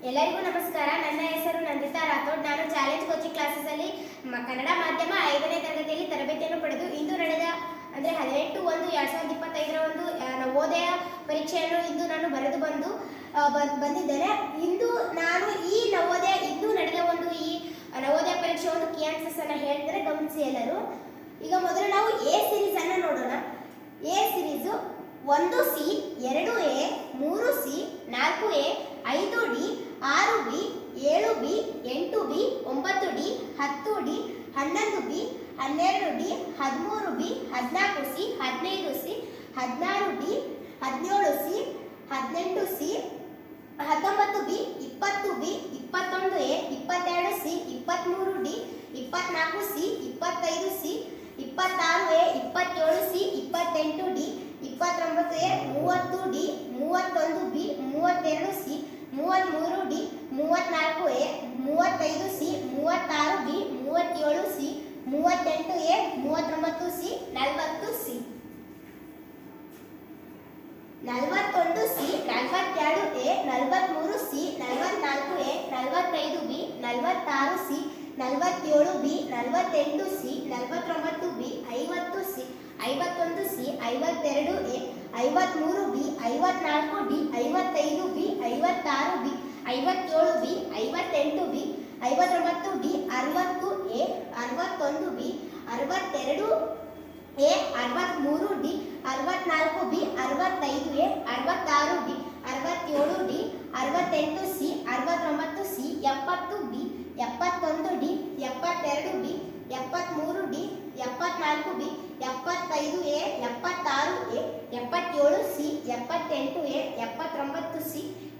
ಎಲ್ಲರಿಗೂ ನಮಸ್ಕಾರ. ನನ್ನ ಹೆಸರು ನಂದಿತಾ ರಾಥೋಡ್. ನಾನು ಚಾಲೆಂಜ್ ಕೋಚಿಂಗ್ ಕ್ಲಾಸಸ್ ಅಲ್ಲಿ ಕನ್ನಡ ಮಾಧ್ಯಮ 5ನೇ ತರಗತಿಯಲ್ಲಿ ತರಬೇತಿಯನ್ನು ಪಡೆದು ಇಂದು ನಡೆದ 18/1/2025 ಒಂದು ನವೋದಯ ಪರೀಕ್ಷೆಯನ್ನು ಇಂದು ನಾನು ಬರೆದು ಬಂದಿದ್ದೇನೆ. ಇಂದು ನಾನು ಈ ನಡೆದ ಈ ನವೋದಯ ಪರೀಕ್ಷೆ ಒಂದು ಕೀ ಆನ್ಸರ್ಸ್ ಅನ್ನು ಹೇಳ್ತಾರೆ, ಗಮನಿಸಿ ಎಲ್ಲರೂ. ಈಗ ಮೊದಲು ನಾವು ಎ ಸೀರೀಸ್ ಅನ್ನು ನೋಡೋಣ. A series 1C 2A 3C 4A 5D 6B 7B 8B 9D 10D 11B 12D 13B 14C 15C 16D 17C 18C 19B 20B 21A 22C 23D 24C 25C 26A 27C 28D 29A 30D 31B 32C 33D 34A 35C 36B 37C 38A 39C 40C 41C 42A 43C 44A 45B 46C 47B 48C 49B 50C 51C 52A 53B 54D 55B 56B 57B 58B 59D 60A 61B 62A 63D 64B 65A 66B 67D 68C 69C 70B 71D 72B 73D 74B 75A 76A 77C 78A 79C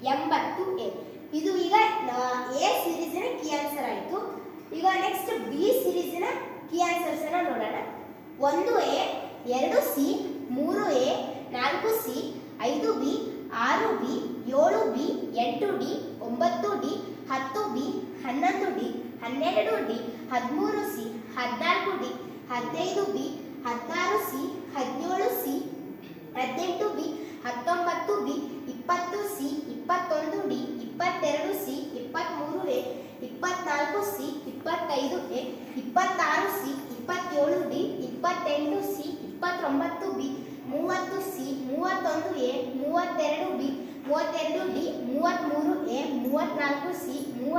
80A. ಇದು ಈಗ A ಸೀರೀಸಿನ key answer ಆಯಿತು. ಈಗ next B ಸೀರೀಸಿನ key answers ಅನ್ನು ನೋಡೋಣ. 1A 2C 3A 4C 5B 6B 7B 8D 9D 10B 11D 12D 13C 14D 15B 16C 17C 18B 19B 20C 21D 22C 23A 24C 25A 26C 27D 28C 29B 30C 31A 32B 32D 33A 34C 35B 36B 37C 38C 39C 40A 41C 42C 43B 44C 45A 46A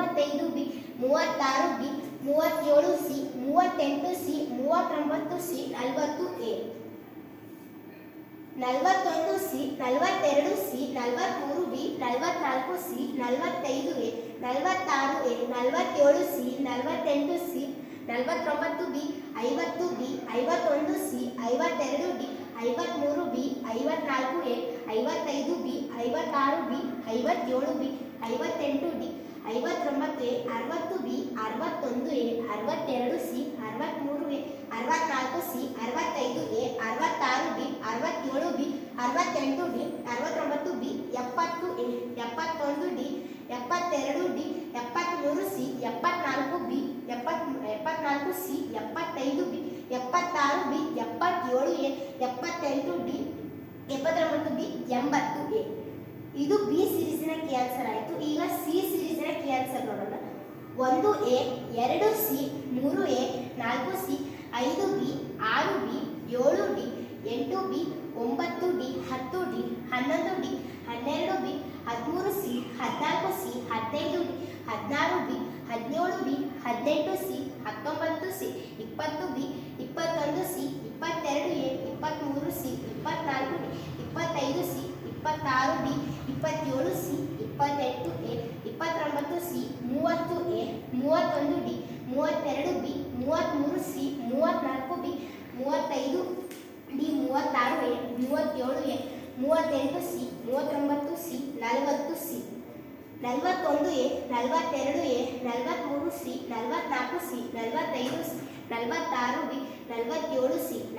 47C 48C 49B 50B 51C 52D 53B 54A 55B 56B 57B 58D 59A 60B 61A 62C 63A 64C 65A 66B 67B 68D 69B 70A 71D 72D 73C 74B 74C 75B 76B 77A 78D 79B 80A. ಇದು B ಸೀರೀಸಿನ key answer ಆಯಿತು. ಈಗ C ಸೀರೀಸಿನ key answer ನೋಡೋಣ. 1A 2C 3A 4C 5B 6B 7D 8B 9D 10D 11D 12B 13C 14C 15D 16B 17B 18C 19C 20B 21C 22A 23C 24D 25C 26B 27C 28A 29C 30A 31D 32B 33C 34B 35D 36A 37A 38C 39C 40C 41A 42A 43C 44C 45C 46B 47C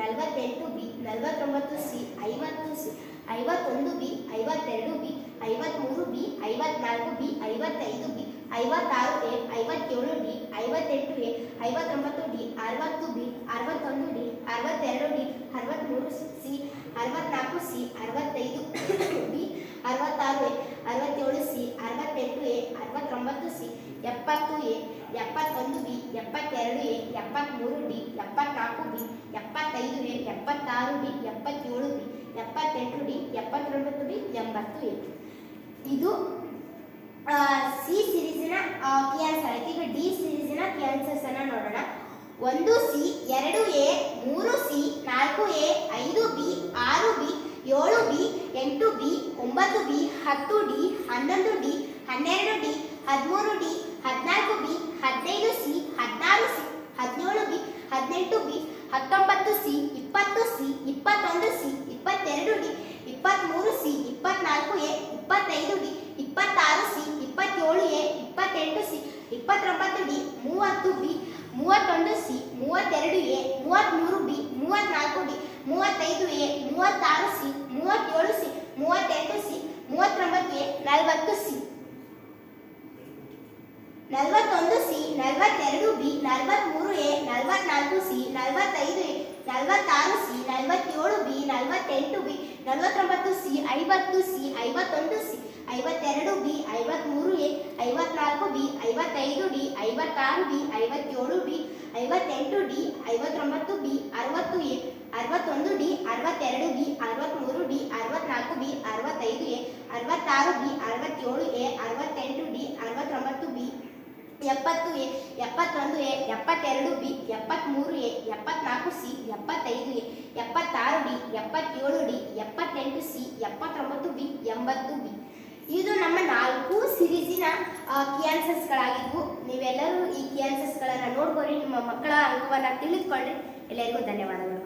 48B 49C 50C 51B 52B 53B 54B 55B 56A 57D 58A 59D 60B 61D 62D 63C 64C 65B 66A 67C 68A 70 A, 71 B, 72 A, 73 D, 74 B, 75 A, 76 D, 77 B, 78 D, 79 B, 80 A. ಇದು C ಸಿರೀಸಿನ key answer ಆಯ್ತು. ಈಗ D ಸಿರೀಸಿನ key answers ಅನ್ನ ನೋಡೋಣ. 1 C, 2 A, 3 C, 4 A, 5 B, 6 B, 7 B, 8 B, 9 B, 10 D, 11 D, 12 D, 13 D, 14 B, 15 C, 16 C, 17 B, 18 B, 19 C, 20 C, 21 C, 22 D, 23 C, 24 A, 25 D, 26 C, 27 A, 28 C, 29 D, 30 B, 31 C, 32 A, 33 B, 34 D, 35 A, 36 C, 37 C, 38 C, 39 A, 40 C, 41 C, 42 B, 43 A, 44 C, 45 A, 46 C, 47 B, 48 B, 49 C, 50 C, 51 C, 52 B, 53 A, 54 B, 55 D, 56 B, 57 B, 58 D, 59 B, 60 A, 61 D, 62 B, 63 D, 64 B, 65 A, 66 B, 67 A, 68 D, 69 B, 70 A, 71 A, 72 B, 73 A, 74 C, 75 A, 76 D, 77 D, 78 C, 79 B, 80 B. ಇದು ನಮ್ಮ 4 ಸಿರೀಸಿನ key ಆನ್ಸರ್ಸ್ಗಳಾಗಿದ್ವು. ನೀವೆಲ್ಲರೂ ಈ key ಆನ್ಸರ್ಸ್ಗಳನ್ನು ನೋಡ್ಕೊರಿ, ನಿಮ್ಮ ಮಕ್ಕಳ ಅಂಕವನ್ನು ತಿಳಿದುಕೊಳ್ಳಿ. ಎಲ್ಲರಿಗೂ ಧನ್ಯವಾದಗಳು.